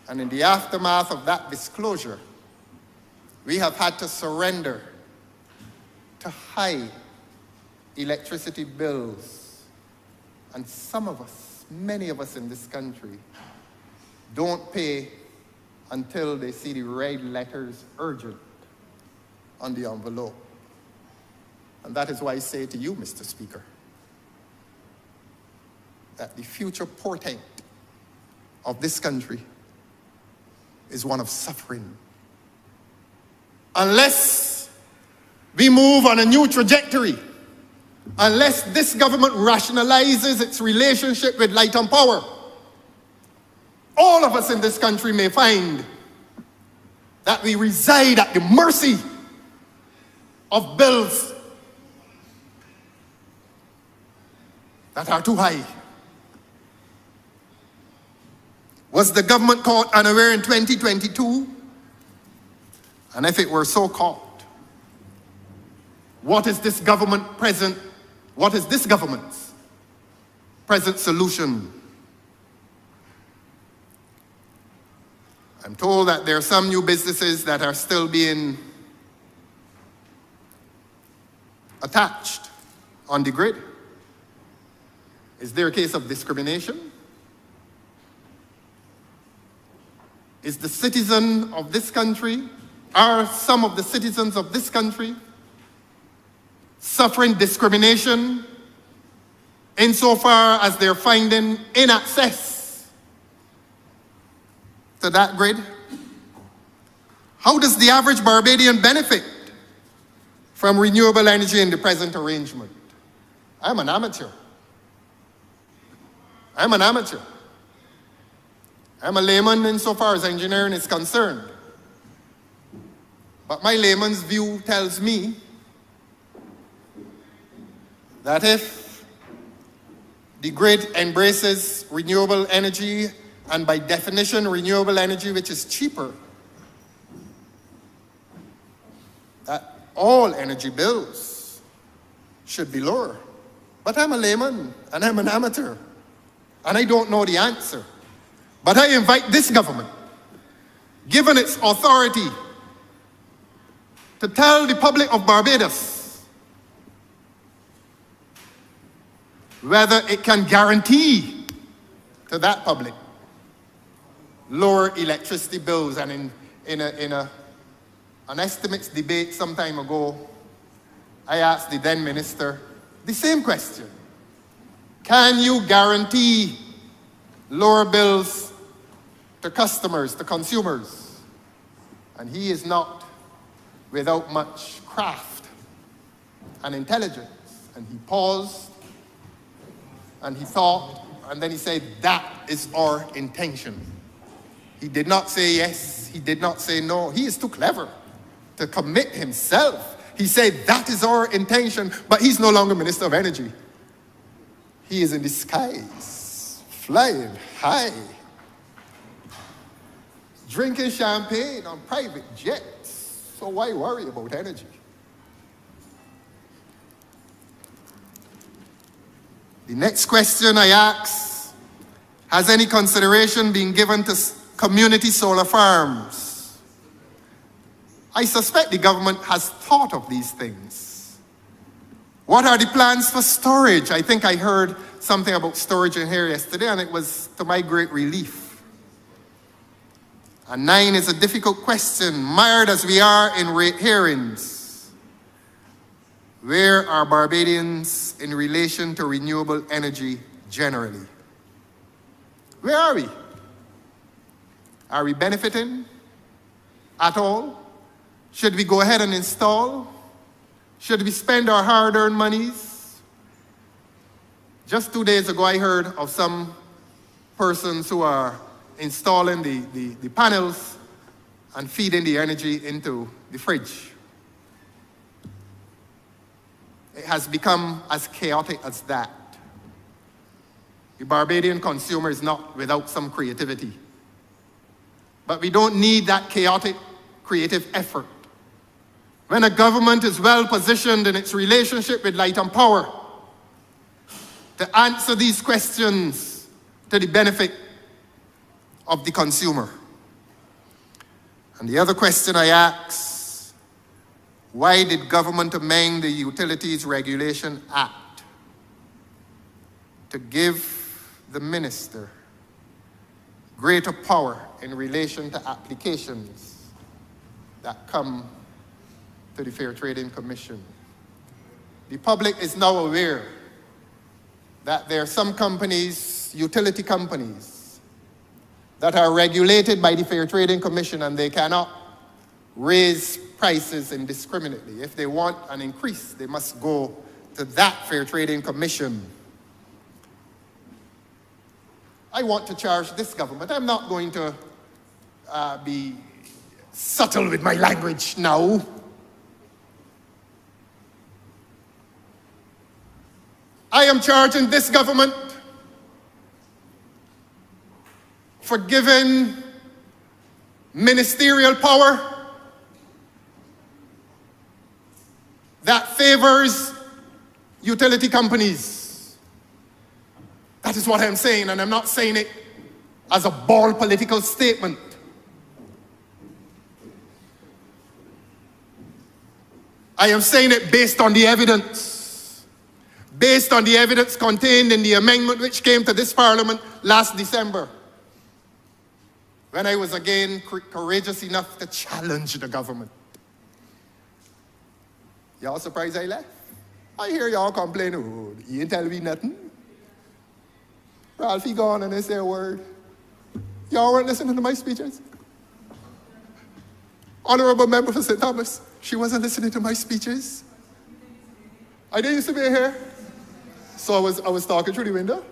And in the aftermath of that disclosure, we have had to surrender to high electricity bills. And some of us, many of us in this country, don't pay until they see the red letters urgent on the envelope. And that is why I say to you, Mr. Speaker, that the future portent of this country is one of suffering. Unless we move on a new trajectory, unless this government rationalizes its relationship with light and power, all of us in this country may find that we reside at the mercy of bills that are too high. Was the government caught unaware in 2022? And if it were so caught, what is this government's present solution? I'm told that there are some new businesses that are still being attached on the grid. Is there a case of discrimination? Is the citizen of this country, are some of the citizens of this country suffering discrimination insofar as they're finding inaccess to that grid? How does the average Barbadian benefit from renewable energy in the present arrangement? I'm an amateur. I'm a layman insofar as engineering is concerned. But my layman's view tells me that if the grid embraces renewable energy, and by definition renewable energy which is cheaper, that all energy bills should be lower. But I'm a layman and I'm an amateur and I don't know the answer. But I invite this government, given its authority, to tell the public of Barbados whether it can guarantee to that public lower electricity bills. And in an estimates debate some time ago, I asked the then minister the same question. Can you guarantee lower bills to customers, to consumers? And he is not without much craft and intelligence. And he paused and he thought, and then he said, that is our intention. He did not say yes, he did not say no. He is too clever to commit himself. He said, that is our intention, but he's no longer Minister of Energy. He is in the skies, flying high, drinking champagne on private jets. So why worry about energy? The next question I ask, has any consideration been given to community solar farms? I suspect the government has thought of these things. What are the plans for storage? I think I heard something about storage in here yesterday, and it was to my great relief. And 9 is a difficult question, mired as we are in hearings. Where are Barbadians in relation to renewable energy generally? Where are we? Are we benefiting at all? Should we go ahead and install? Should we spend our hard-earned monies? Just 2 days ago, I heard of some persons who are installing the panels and feeding the energy into the fridge. It has become as chaotic as that. The Barbadian consumer is not without some creativity. But we don't need that chaotic, creative effort. When a government is well positioned in its relationship with light and power to answer these questions to the benefit of the consumer. And the other question I ask, why did government amend the Utilities Regulation Act to give the minister greater power in relation to applications that come to the Fair Trading Commission? The public is now aware that there are some companies, utility companies, that are regulated by the Fair Trading Commission and they cannot raise prices indiscriminately. If they want an increase, they must go to that Fair Trading Commission. I want to charge this government. I'm not going to be subtle with my language now. I am charging this government for giving ministerial power that favors utility companies. That is what I'm saying, and I'm not saying it as a bald political statement. I am saying it based on the evidence. Based on the evidence contained in the amendment which came to this Parliament last December, when I was again courageous enough to challenge the government. Y'all surprised I left? I hear y'all complaining, oh, you ain't tell me nothing. Ralphie gone and they say a word. Y'all weren't listening to my speeches? Honorable member for St. Thomas, she wasn't listening to my speeches. I didn't used to be here. So I was talking through the window.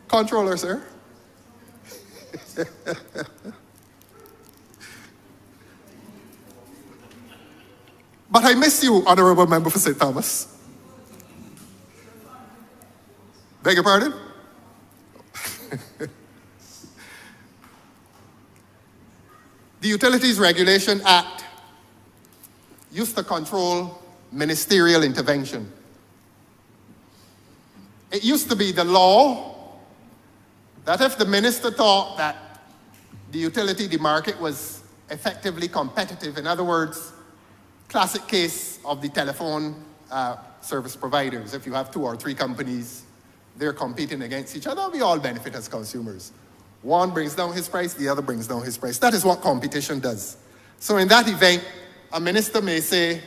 Controller, sir. But I miss you, honorable member for St. Thomas. Beg your pardon? The Utilities Regulation Act used to control ministerial intervention. It used to be the law that if the minister thought that the utility, the market was effectively competitive, in other words, classic case of the telephone service providers. If you have 2 or 3 companies, they're competing against each other, we all benefit as consumers. One brings down his price, the other brings down his price. That is what competition does. So in that event, a minister may say,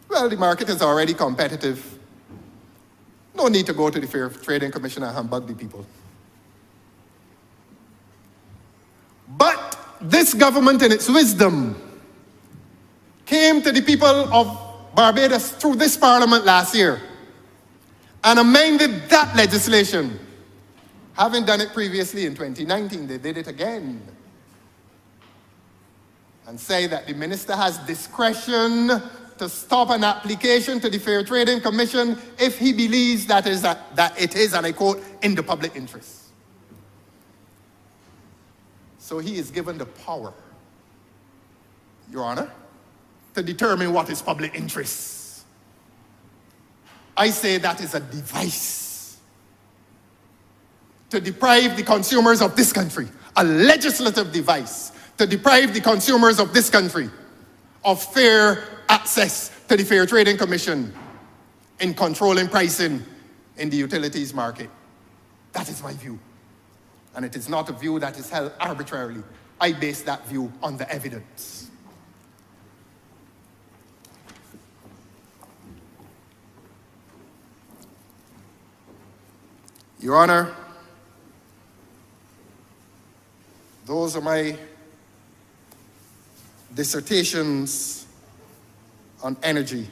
well, the market is already competitive. No need to go to the Fair Trading Commission and humbug the people. But this government, in its wisdom, came to the people of Barbados through this Parliament last year and amended that legislation. Having done it previously in 2019, they did it again. And say that the minister has discretion to stop an application to the Fair Trading Commission if he believes that it is, and I quote, in the public interest. So he is given the power, Your Honor, to determine what is public interest. I say that is a device to deprive the consumers of this country, a legislative device to deprive the consumers of this country of fair access to the Fair Trading Commission in controlling pricing in the utilities market. That is my view. And it is not a view that is held arbitrarily. I base that view on the evidence. Your Honor, those are my dissertations on energy.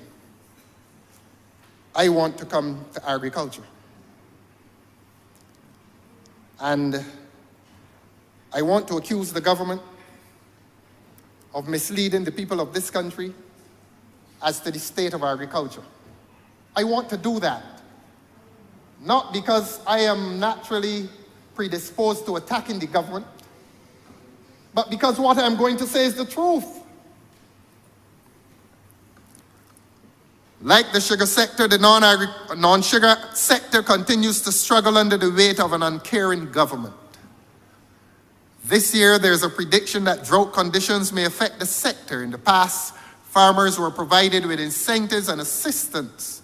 I want to come to agriculture. And I want to accuse the government of misleading the people of this country as to the state of agriculture. I want to do that, not because I am naturally predisposed to attacking the government, but because what I'm going to say is the truth. Like the sugar sector, the non-sugar sector continues to struggle under the weight of an uncaring government. This year, there's a prediction that drought conditions may affect the sector. In the past, farmers were provided with incentives and assistance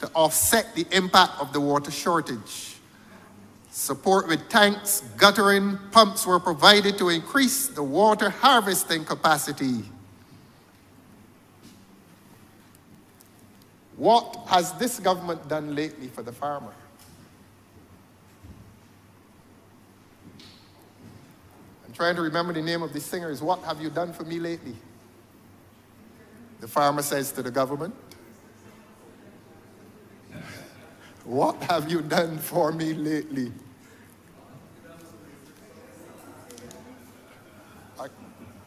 to offset the impact of the water shortage. Support with tanks, guttering, pumps were provided to increase the water harvesting capacity. What has this government done lately for the farmer? I'm trying to remember the name of the singers. What have you done for me lately? The farmer says to the government, what have you done for me lately?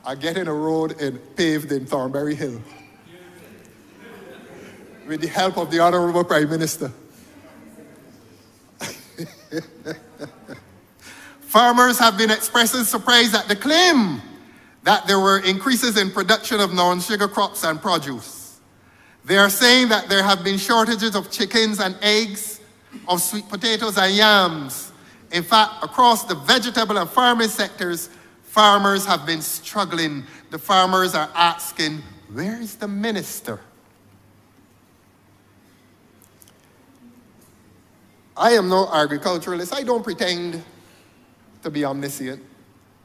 I get in a road paved in Thornbury Hill with the help of the Honorable Prime Minister. Farmers have been expressing surprise at the claim that there were increases in production of non-sugar crops and produce. They are saying that there have been shortages of chickens and eggs, of sweet potatoes and yams. In fact, across the vegetable and farming sectors, farmers have been struggling. The farmers are asking, where is the minister? I am no agriculturalist. I don't pretend to be omniscient.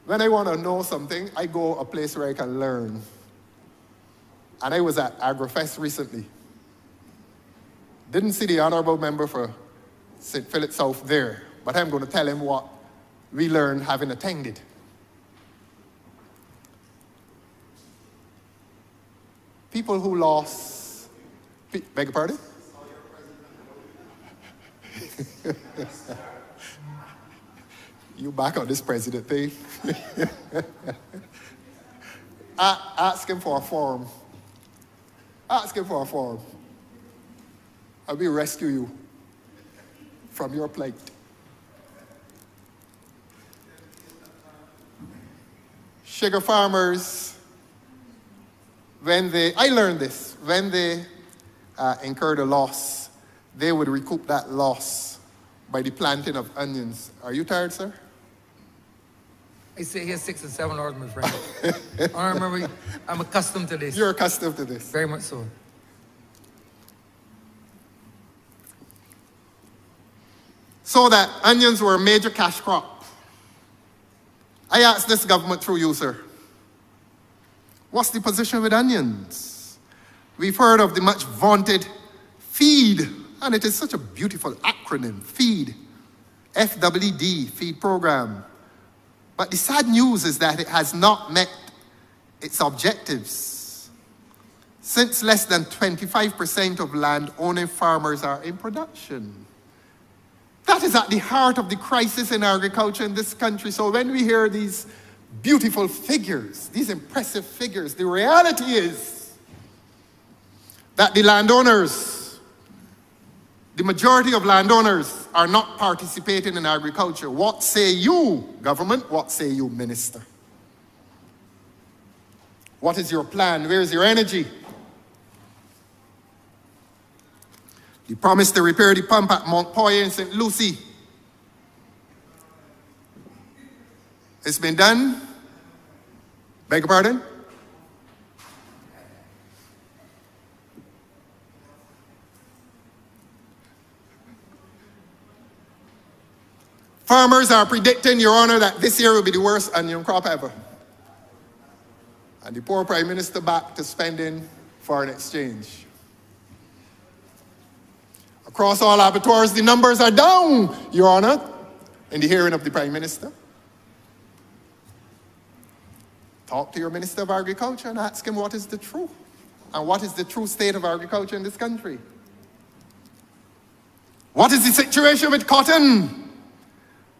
When I want to know something, I go a place where I can learn. And I was at AgriFest recently. Didn't see the honorable member for St. Philip South there, but I'm going to tell him what we learned having attended. People who lost, beg your pardon? You back on this president thing? Ask him for a form. Ask him for a form. I will rescue you from your plight. Sugar farmers, I learned this, when they incurred a loss, they would recoup that loss by the planting of onions. Are you tired, sir? I stay here 6 and 7 hours, my friend. I remember, I'm accustomed to this. You're accustomed to this. Very much so. So that onions were a major cash crop. I asked this government through you, sir. What's the position with onions? We've heard of the much vaunted FEED, and it is such a beautiful acronym, FEED, FWD, FEED program. But the sad news is that it has not met its objectives, since less than 25% of land-owning farmers are in production. That is at the heart of the crisis in agriculture in this country. So when we hear these beautiful figures, these impressive figures, the reality is that the landowners, the majority of landowners are not participating in agriculture. What say you, government? What say you, minister? What is your plan? Where is your energy? You promised to repair the pump at Montpoy in St. Lucie. It's been done? Beg your pardon? Farmers are predicting, Your Honor, that this year will be the worst onion crop ever. And the poor Prime Minister back to spending foreign exchange. Across all abattoirs, the numbers are down, Your Honor, in the hearing of the Prime Minister. Talk to your Minister of Agriculture and ask him what is the truth. And what is the true state of agriculture in this country? What is the situation with cotton?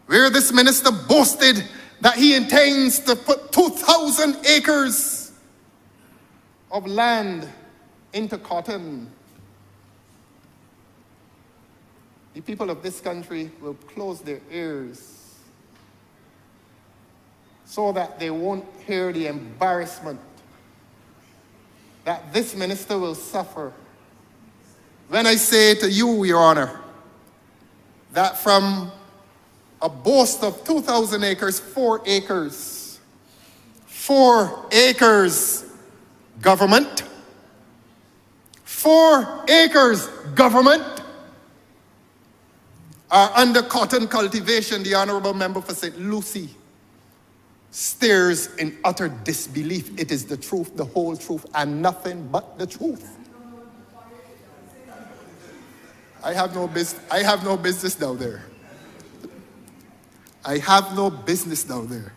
Where this minister boasted that he intends to put 2,000 acres of land into cotton. The people of this country will close their ears so that they won't hear the embarrassment that this minister will suffer. When I say to you, Your Honor, that from a boast of 2,000 acres, 4 acres. 4 acres, government. 4 acres, government, are under cotton cultivation. The Honorable Member for St. Lucie stares in utter disbelief. It is the truth, the whole truth, and nothing but the truth. I have no business down there. I have no business down there.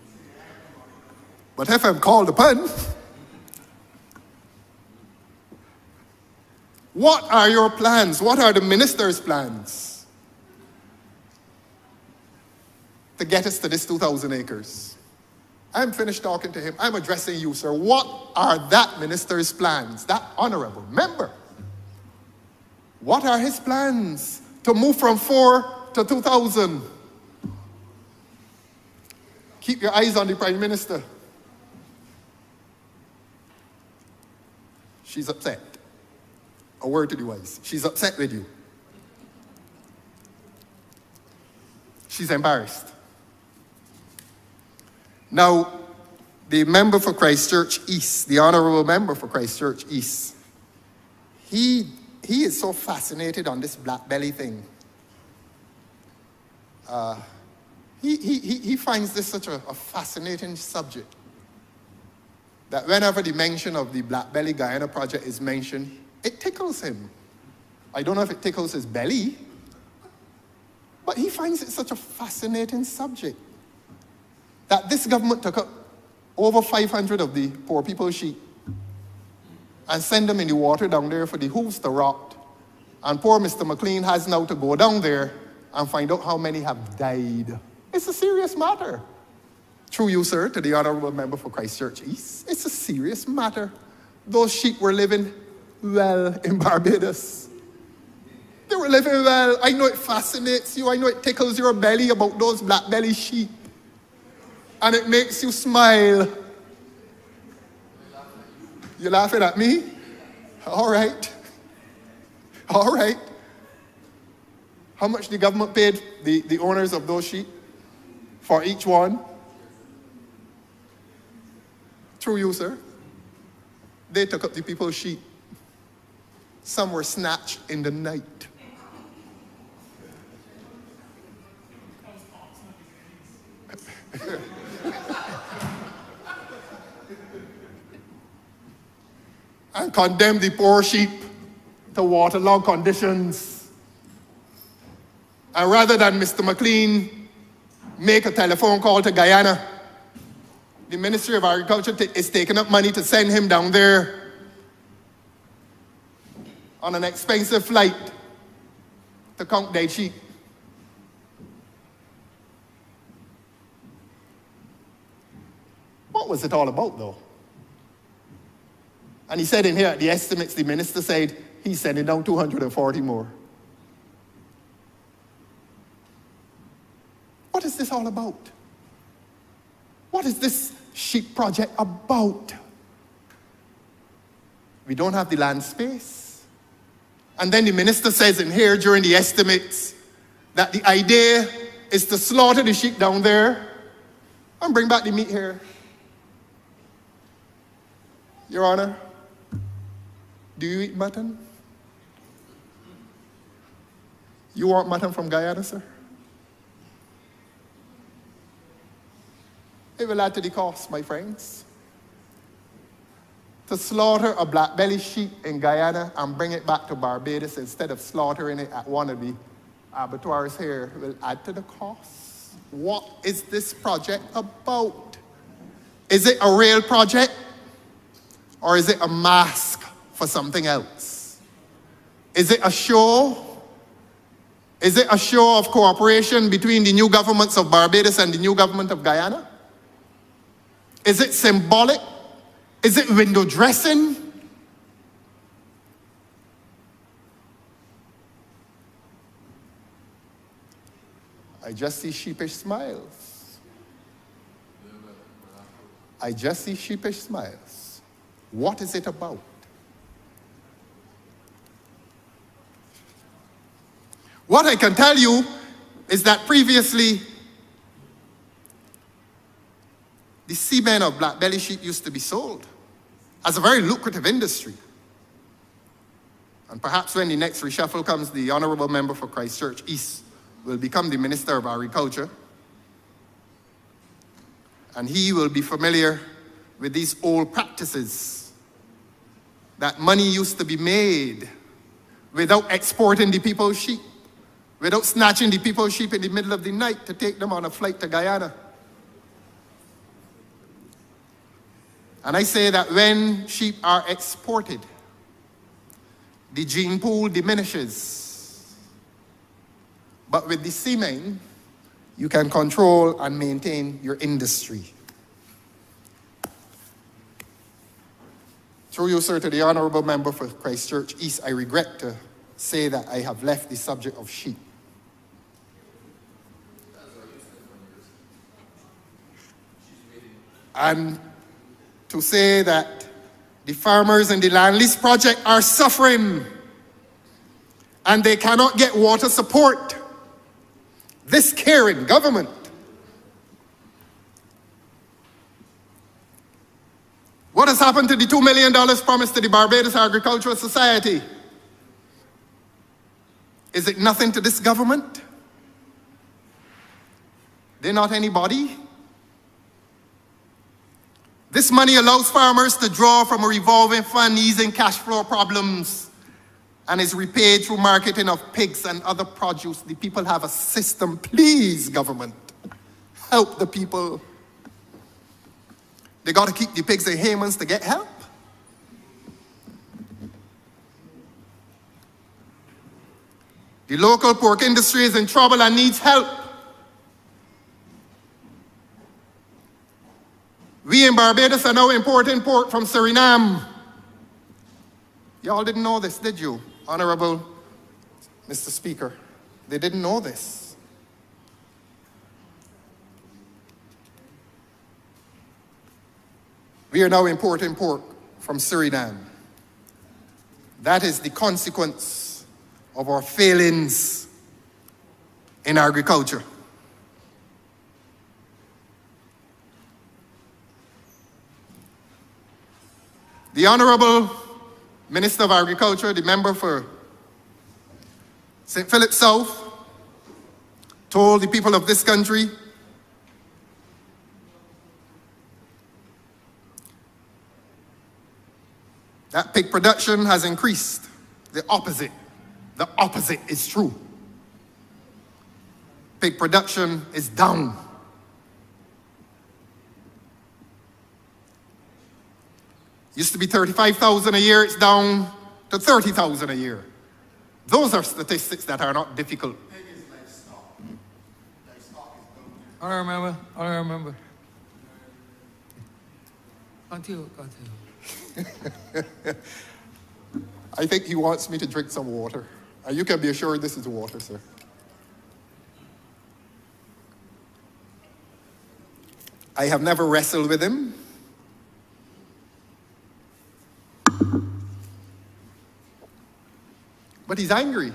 But if I'm called upon, what are your plans? What are the minister's plans to get us to this 2,000 acres? I'm finished talking to him. I'm addressing you, sir. What are that minister's plans? That honorable member. What are his plans to move from 4 to 2,000? Keep your eyes on the Prime Minister. She's upset. A word to the wise. She's upset with you. She's embarrassed. Now, the member for Christchurch East, the honorable member for Christchurch East, he is so fascinated on this black belly thing. He finds this such a fascinating subject that whenever the mention of the Black Belly Guyana project is mentioned, it tickles him. I don't know if it tickles his belly, but he finds it such a fascinating subject that this government took up over 500 of the poor people's sheep and sent them in the water down there for the hooves to rot. And poor Mr. McLean has now to go down there and find out how many have died. It's a serious matter. Through you, sir, to the honorable member for Christchurch East, it's a serious matter. Those sheep were living well in Barbados. They were living well. I know it fascinates you. I know it tickles your belly about those black belly sheep. And it makes you smile. You're laughing at me? All right. All right. How much the government paid the owners of those sheep for each one? Through you, sir. They took up the people's sheep. Some were snatched in the night. And condemned the poor sheep to waterlogged conditions. And rather than Mr. McLean make a telephone call to Guyana, the Ministry of Agriculture is taking up money to send him down there on an expensive flight to count dead sheep. What was it all about, though? And he said in here, the estimates, the minister said, he's sending down 240 more. What is this all about? What is this sheep project about? We don't have the land space. And then the minister says in here during the estimates that the idea is to slaughter the sheep down there and bring back the meat here. Your Honor, do you eat mutton? You want mutton from Guyana, sir? It will add to the cost, my friends. To slaughter a black belly sheep in Guyana and bring it back to Barbados instead of slaughtering it at one of the abattoirs here will add to the cost. What is this project about? Is it a real project? Or is it a mask for something else? Is it a show? Is it a show of cooperation between the new governments of Barbados and the new government of Guyana? Is it symbolic? Is it window dressing? I just see sheepish smiles. I just see sheepish smiles. What is it about? What I can tell you is that previously the semen of black belly sheep used to be sold as a very lucrative industry. And perhaps when the next reshuffle comes, the honorable member for Christchurch East will become the Minister of Agriculture. And he will be familiar with these old practices that money used to be made without exporting the people's sheep, without snatching the people's sheep in the middle of the night to take them on a flight to Guyana. And I say that when sheep are exported, the gene pool diminishes. But with the semen, you can control and maintain your industry. Through you, sir, to the honorable member for Christchurch East, I regret to say that I have left the subject of sheep. And to say that the farmers in the land lease project are suffering and they cannot get water support. This caring government. What has happened to the $2 million promised to the Barbados Agricultural Society? Is it nothing to this government? They're not anybody. This money allows farmers to draw from a revolving fund easing cash flow problems and is repaid through marketing of pigs and other produce. The people have a system. Please, government, help the people. They got to keep the pigs in Haymans to get help. The local pork industry is in trouble and needs help. We in Barbados are now importing pork from Suriname. Y'all didn't know this, did you, Honorable Mr. Speaker? They didn't know this. We are now importing pork from Suriname. That is the consequence of our failings in agriculture. The Honorable Minister of Agriculture, the member for St. Philip South, told the people of this country that pig production has increased. The opposite is true. Pig production is down. Used to be 35,000 a year, it's down to 30,000 a year. Those are statistics that are not difficult. Pig is livestock. Livestock is I remember. Continue. I think he wants me to drink some water. You can be assured this is water, sir. I have never wrestled with him. But he's angry.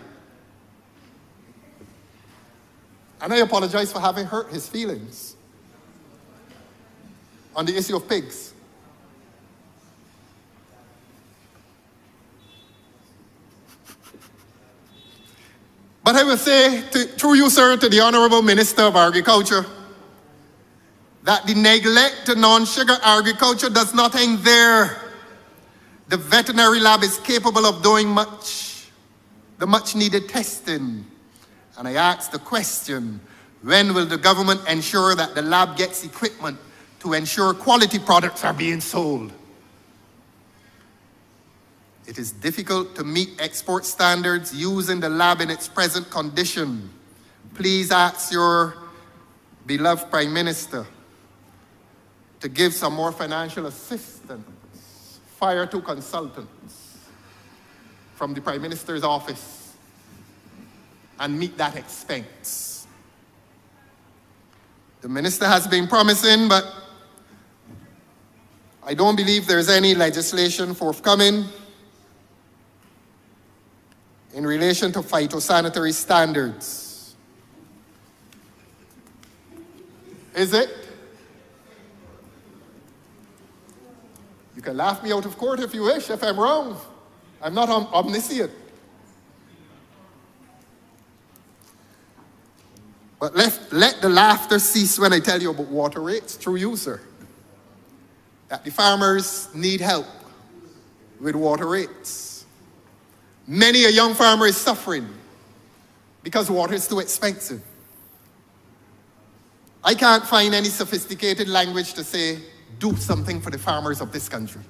And I apologize for having hurt his feelings on the issue of pigs. But I will say, through you, sir, to the Honorable Minister of Agriculture, that the neglect to non-sugar agriculture does not end there. The veterinary lab is capable of doing the much needed testing. And I ask the question, when will the government ensure that the lab gets equipment to ensure quality products are being sold? It is difficult to meet export standards using the lab in its present condition. Please ask your beloved Prime Minister to give some more financial assistance, fire 2 consultants from the Prime Minister's office and meet that expense. The Minister has been promising, but I don't believe there's any legislation forthcoming in relation to phytosanitary standards. Is it? You can laugh me out of court if you wish, if I'm wrong. I'm not omniscient. But let the laughter cease when I tell you about water rates through you, sir. That the farmers need help with water rates. Many a young farmer is suffering because water is too expensive. I can't find any sophisticated language to say, do something for the farmers of this country.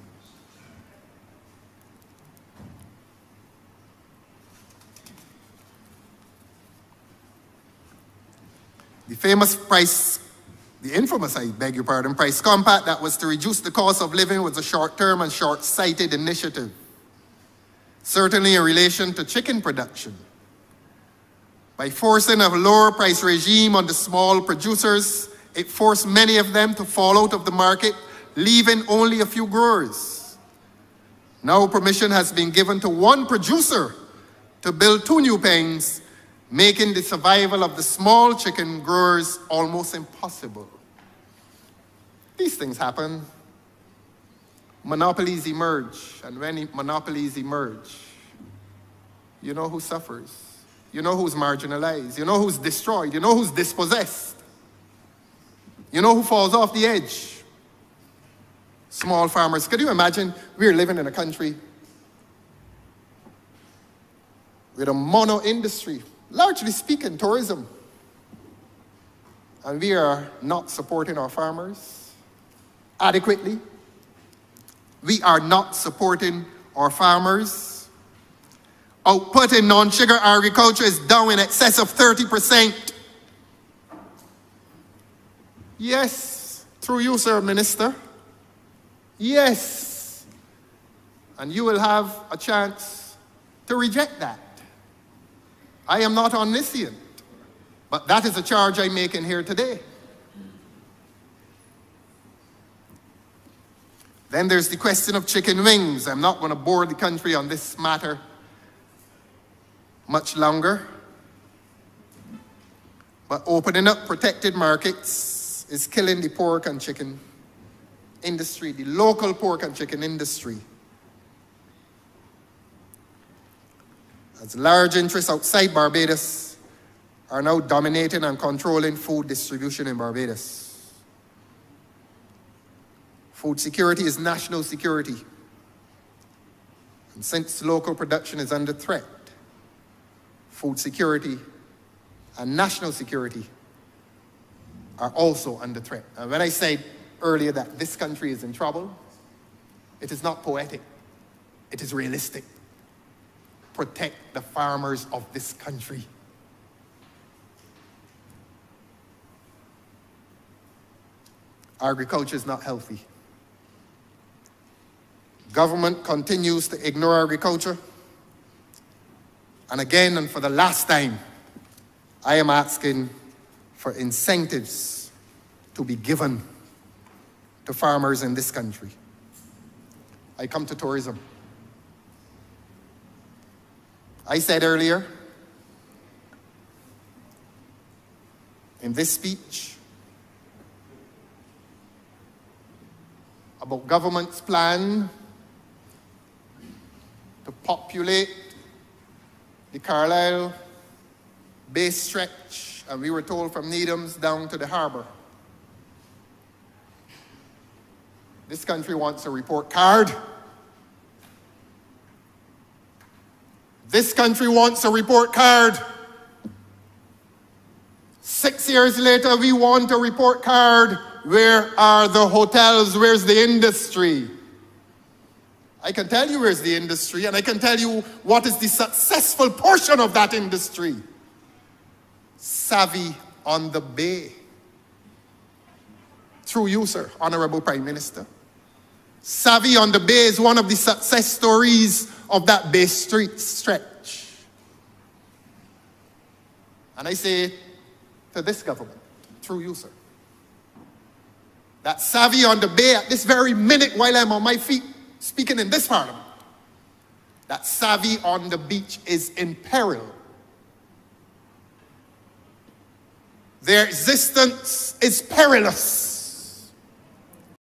The infamous, I beg your pardon, price compact that was to reduce the cost of living was a short-term and short-sighted initiative. Certainly in relation to chicken production. By forcing a lower price regime on the small producers, it forced many of them to fall out of the market, leaving only a few growers. Now permission has been given to one producer to build 2 new pens, making the survival of the small chicken growers almost impossible. These things happen. Monopolies emerge, and when monopolies emerge, you know who suffers. You know who's marginalized. You know who's destroyed. You know who's dispossessed. You know who falls off the edge. Small farmers. Could you imagine we're living in a country with a mono industry, largely speaking, tourism. And we are not supporting our farmers adequately. We are not supporting our farmers. Output in non-sugar agriculture is down in excess of 30%. Yes, through you, sir, Minister. Yes. And you will have a chance to reject that. I am not omniscient, but that is a charge I make in here today. Then there's the question of chicken wings. I'm not going to bore the country on this matter much longer. But opening up protected markets is killing the pork and chicken industry, the local pork and chicken industry. As large interests outside Barbados are now dominating and controlling food distribution in Barbados. Food security is national security. And since local production is under threat, food security and national security are also under threat. And when I said earlier that this country is in trouble, it is not poetic, it is realistic. Protect the farmers of this country. Agriculture is not healthy. Government continues to ignore agriculture. And again, and for the last time, I am asking for incentives to be given to farmers in this country. I come to tourism. I said earlier in this speech about government's plan to populate the Carlisle Bay stretch, and we were told from Needham's down to the harbor. This country wants a report card. This country wants a report card. 6 years later, we want a report card. Where are the hotels? Where's the industry? I can tell you where's the industry, and I can tell you what is the successful portion of that industry. Savvy on the Bay. Through you, sir, Honorable Prime Minister. Savvy on the Bay is one of the success stories of that Bay Street stretch. And I say to this government, through you, sir, that Savvy on the Bay at this very minute while I'm on my feet speaking in this parliament, that Savvy on the beach is in peril. Their existence is perilous.